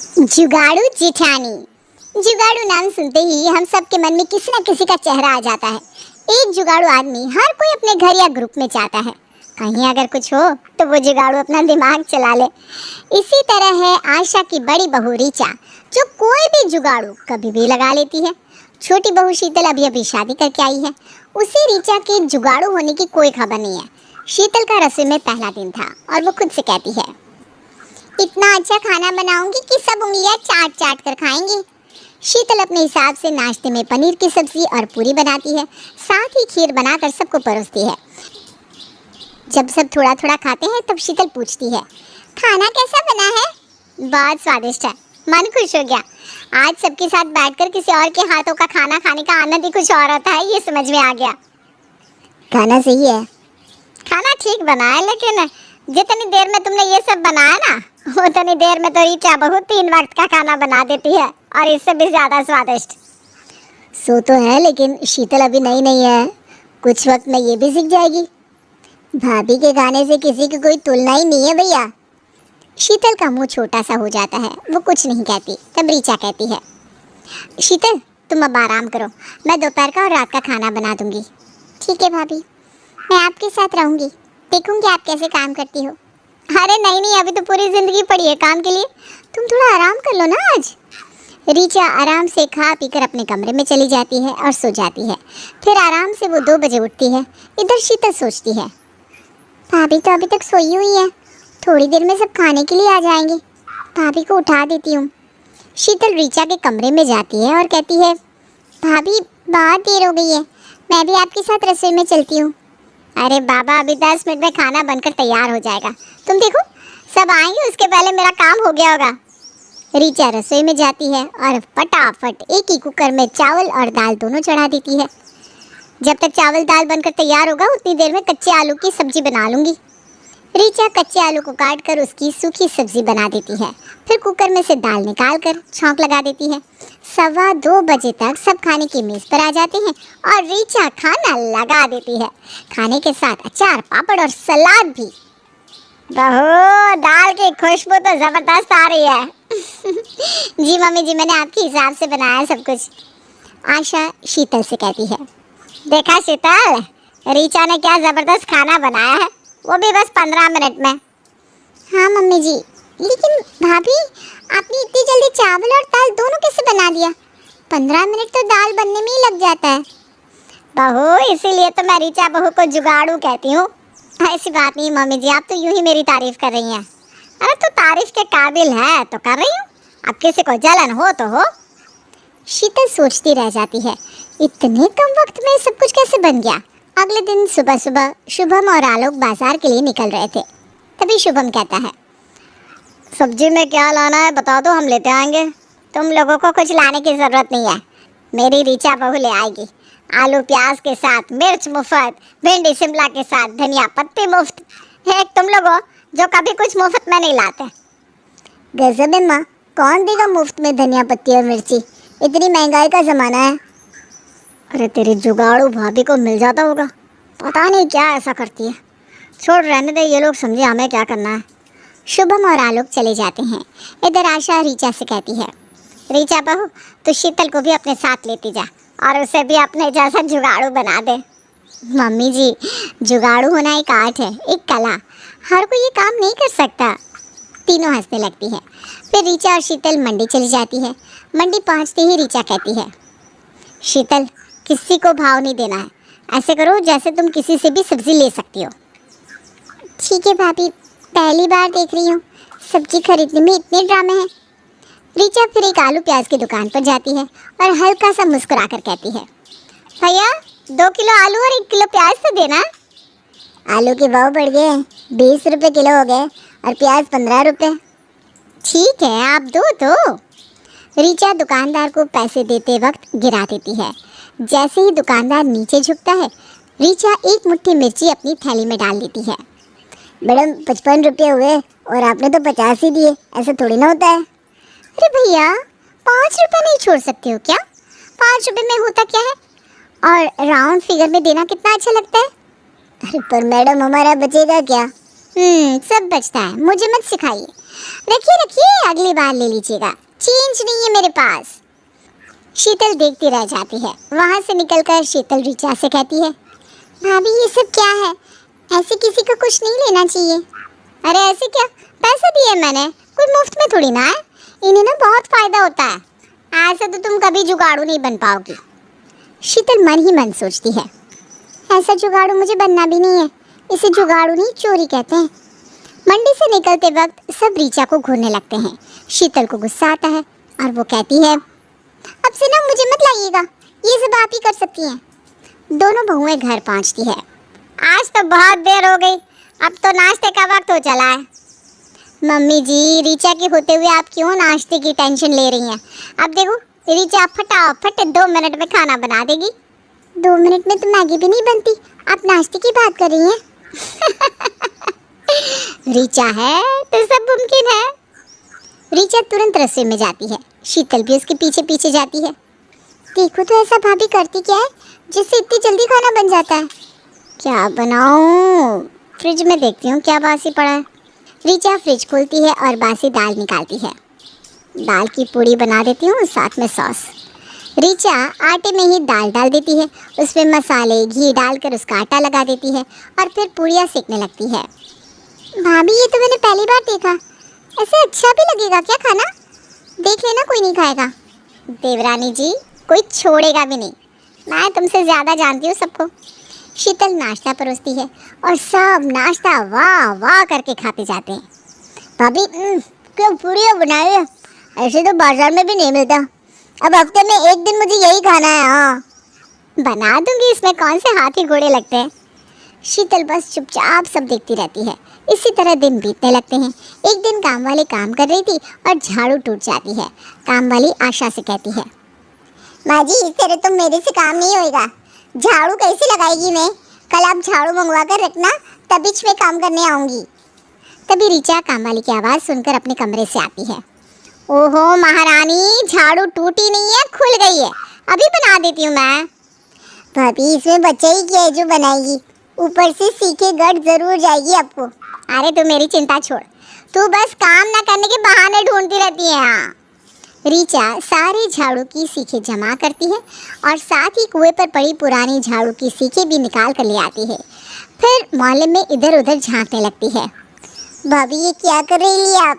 जुगाड़ू जेठानी। जुगाड़ू नाम सुनते ही हम सब के मन में किसी न किसी का चेहरा आ जाता है। एक जुगाड़ू आदमी हर कोई अपने घर या ग्रुप में चाहता है, कहीं अगर कुछ हो तो वो जुगाड़ू अपना दिमाग चला ले। इसी तरह है आशा की बड़ी बहू रीचा, जो कोई भी जुगाड़ू कभी भी लगा लेती है। छोटी बहू शीतल अभी अभी शादी करके आई है, उसे रीचा के जुगाड़ू होने की कोई खबर नहीं है। शीतल का रसोई में पहला दिन था और वो खुद से कहती है, इतना अच्छा खाना बनाऊंगी कि सब उंगलियां चाट चाट कर खाएंगी। शीतल अपने हिसाब से नाश्ते में पनीर की सब्जी और पूरी बनाती है, साथ ही खीर बनाकर सबको परोसती है। जब सब थोड़ा थोड़ा खाते हैं तब शीतल पूछती है, खाना कैसा बना है? बहुत स्वादिष्ट है, मन खुश हो गया। आज सबके साथ बैठकर किसी और के हाथों का खाना खाने का आनंद ही कुछ और होता है, ये समझ में आ गया। खाना सही है, खाना ठीक बना है, लेकिन जितनी देर में तुमने ये सब बनाया ना, उतनी देर में तो रीचा बहू 3 वक्त का खाना बना देती है, और इससे भी ज्यादा स्वादिष्ट। सो तो है, लेकिन शीतल अभी नई नहीं है, कुछ वक्त में ये भी सीख जाएगी। भाभी के खाने से किसी की कोई तुलना ही नहीं है भैया। शीतल का मुंह छोटा सा हो जाता है, वो कुछ नहीं कहती। तब रीचा कहती है, शीतल तुम अब आराम करो, मैं दोपहर का और रात का खाना बना दूंगी। ठीक है भाभी, मैं आपके साथ रहूंगी, देखूंगी आप कैसे काम करती हो। अरे नहीं नहीं, अभी तो पूरी जिंदगी पड़ी है काम के लिए, तुम थोड़ा आराम कर लो ना आज। रीचा आराम से खा पीकर अपने कमरे में चली जाती है और सो जाती है। फिर आराम से वो 2 बजे उठती है। इधर शीतल सोचती है, भाभी तो अभी तक सोई हुई है, थोड़ी देर में सब खाने के लिए आ जाएंगे, भाभी को उठा देती हूँ। शीतल रीचा के कमरे में जाती है और कहती है, भाभी बहुत देर हो गई है, मैं भी आपके साथ रसोई में चलती हूँ। अरे बाबा, अभी 10 मिनट में खाना बनकर तैयार हो जाएगा, तुम देखो सब आएंगे उसके पहले मेरा काम हो गया होगा। रीचा रसोई में जाती है और फटाफट एक ही कुकर में चावल और दाल दोनों चढ़ा देती है। जब तक चावल दाल बनकर तैयार होगा उतनी देर में कच्चे आलू की सब्जी बना लूँगी। रीचा कच्चे आलू को काट कर उसकी सूखी सब्जी बना देती है, फिर कुकर में से दाल निकाल कर छौंक लगा देती है। 2:15 बजे तक सब खाने की मेज़ पर आ जाते हैं और रीचा खाना लगा देती है, खाने के साथ अचार, पापड़ और सलाद भी। बहू, दाल की खुशबू तो ज़बरदस्त आ रही है। जी मम्मी जी, मैंने आपके हिसाब से बनाया सब कुछ। आशा शीतल से कहती है, देखा शीतल, रीचा ने क्या ज़बरदस्त खाना बनाया है, वो भी बस 15 मिनट में। हाँ मम्मी जी, लेकिन भाभी आपने इतनी जल्दी चावल और दाल दोनों कैसे बना दिया? 15 मिनट तो दाल बनने में ही लग जाता है। बहू, इसीलिए तो मैं रीचा बहू को जुगाड़ू कहती हूँ। ऐसी बात नहीं मम्मी जी, आप तो यूं ही मेरी तारीफ कर रही हैं। अरे तो तारीफ के काबिल है तो कर रही हूँ, अब किसी को जलन हो तो हो। शीतल सोचती रह जाती है, इतने कम वक्त में सब कुछ कैसे बन गया। अगले दिन सुबह सुबह शुभम और आलोक बाजार के लिए निकल रहे थे। तभी शुभम कहता है, सब्जी में क्या लाना है बता दो, हम लेते आएंगे। तुम लोगों को कुछ लाने की ज़रूरत नहीं है, मेरी रीचा बहू ले आएगी। आलू प्याज के साथ मिर्च मुफ्त, भिंडी शिमला के साथ धनिया पत्ती मुफ्त। एक तुम लोगों जो कभी कुछ मुफ्त में नहीं लाते। गजब है माँ, कौन देगा मुफ्त में धनिया पत्ती और मिर्ची, इतनी महंगाई का ज़माना है। अरे तेरी जुगाड़ू भाभी को मिल जाता होगा, पता नहीं क्या ऐसा करती है। छोड़ रहने दे, ये लोग समझे हमें क्या करना है। शुभम और आलोक चले जाते हैं। इधर आशा रीचा से कहती है, रीचा बहू तो शीतल को भी अपने साथ लेती जा और उसे भी अपने जैसा जुगाड़ू बना दे। मम्मी जी, जुगाड़ू होना एक आर्ट है, एक कला, हर कोई ये काम नहीं कर सकता। तीनों हंसने लगती है। फिर रीचा और शीतल मंडी चली जाती है। मंडी पहुंचते ही रीचा कहती है, शीतल किसी को भाव नहीं देना है, ऐसे करो जैसे तुम किसी से भी सब्जी ले सकती हो। ठीक है भाभी, पहली बार देख रही हूँ सब्जी खरीदने में इतने ड्रामे हैं। रीचा फिर एक आलू प्याज की दुकान पर जाती है और हल्का सा मुस्कुरा कर कहती है, भैया 2 किलो आलू और 1 किलो प्याज तो देना। आलू के भाव बढ़ गए, 20 रुपये किलो हो गए और प्याज 15 रुपये। ठीक है, आप दो तो। रीचा दुकानदार को पैसे देते वक्त गिरा देती है। जैसे ही दुकानदार नीचे झुकता है, रीचा एक मुट्ठी मिर्ची अपनी थैली में डाल देती है। मैडम 55 रुपये हुए और आपने तो 50 ही दिए, ऐसा थोड़ी ना होता है। अरे भैया, 5 रुपये नहीं छोड़ सकते हो क्या? 5 रुपये में होता क्या है, और राउंड फिगर में देना कितना अच्छा लगता है। अरे पर मैडम, हमारा बचेगा क्या? सब बचता है, मुझे मत सिखाइए। रखिए रखिए, अगली बार ले लीजिएगा, चेंज नहीं है मेरे पास। शीतल देखती रह जाती है। वहाँ से निकलकर शीतल ऋचा से कहती है, भाभी ये सब क्या है? ऐसे किसी को कुछ नहीं लेना चाहिए। अरे ऐसे क्या, पैसे दिए मैंने, कोई मुफ्त में थोड़ी ना है। इन्हें ना बहुत फायदा होता है, ऐसे तो तुम कभी जुगाड़ू नहीं बन पाओगी। शीतल मन ही मन सोचती है, ऐसा जुगाड़ू मुझे बनना भी नहीं है, इसे जुगाड़ू नहीं चोरी कहते हैं। मंडी से निकलते वक्त सब ऋचा को घूरने लगते हैं। शीतल को गुस्सा आता है और वो कहती है, अब से ना मुझे मत लाइएगा, ये सब आप ही कर सकती हैं। दोनों बहुएं घर पहुंचती है। आज तो बहुत देर हो गई, अब तो नाश्ते का वक्त हो चला है। मम्मी जी, ऋचा के होते हुए आप क्यों नाश्ते की टेंशन ले रही हैं? अब देखो ऋचा फटाफट 2 मिनट में खाना बना देगी। 2 मिनट में तो मैगी भी नहीं बनती, आप नाश्ते की बात कर रही हैं? ऋचा है तो सब मुमकिन है। ऋचा तुरंत रसोई में जाती है। शीतल भी उसके पीछे पीछे जाती है। देखो तो ऐसा भाभी करती क्या है जिससे इतनी जल्दी खाना बन जाता है। क्या बनाऊं? फ्रिज में देखती हूँ क्या बासी पड़ा है। ऋचा फ्रिज खोलती है और बासी दाल निकालती है। दाल की पूड़ी बना देती हूँ, साथ में सॉस। ऋचा आटे में ही दाल डाल देती है, उसमें मसाले घी डालकर उसका आटा लगा देती है और फिर पूड़ियाँ सेकने लगती है। भाभी ये तो मैंने पहली बार देखा, ऐसे अच्छा भी लगेगा क्या खाना? देख लेना, कोई नहीं खाएगा। देवरानी जी, कोई छोड़ेगा भी नहीं, मैं तुमसे ज़्यादा जानती हूँ सबको। शीतल नाश्ता परोसती है और सब नाश्ता वाह वाह करके खाते जाते हैं। भाभी क्या पूड़ियाँ बनाई है, ऐसे तो बाजार में भी नहीं मिलता। अब हफ्ते में एक दिन मुझे यही खाना है। हाँ बना दूंगी, इसमें कौन से हाथी घोड़े लगते हैं। शीतल बस चुपचाप सब देखती रहती है। इसी तरह दिन बीतने लगते हैं। एक दिन काम वाली काम कर रही थी और झाड़ू टूट जाती है। काम वाली आशा से कहती है, माँ जी इस तरह तो मेरे से काम नहीं होएगा, झाड़ू कैसे लगाएगी मैं? कल आप झाड़ू मंगवा कर रखना, तभी मैं काम करने आऊँगी। तभी ऋचा काम वाली की आवाज़ सुनकर अपने कमरे से आती है। ओहो महारानी, झाड़ू टूटी नहीं है, खुल गई है, अभी बना देती हूँ मैं। भाभी इसमें बच्चा ही क्या है जो बनाएगी, ऊपर से सीखे गट जरूर जाएगी आपको। अरे तू मेरी चिंता छोड़, तू बस काम ना करने के बहाने ढूंढती रहती है। हाँ ऋचा सारे झाड़ू की सीखें जमा करती है और साथ ही कुएं पर पड़ी पुरानी झाड़ू की सीखें भी निकाल कर ले आती है। फिर मोहल्ले में इधर उधर झांकने लगती है। भाभी ये क्या कर रही है आप?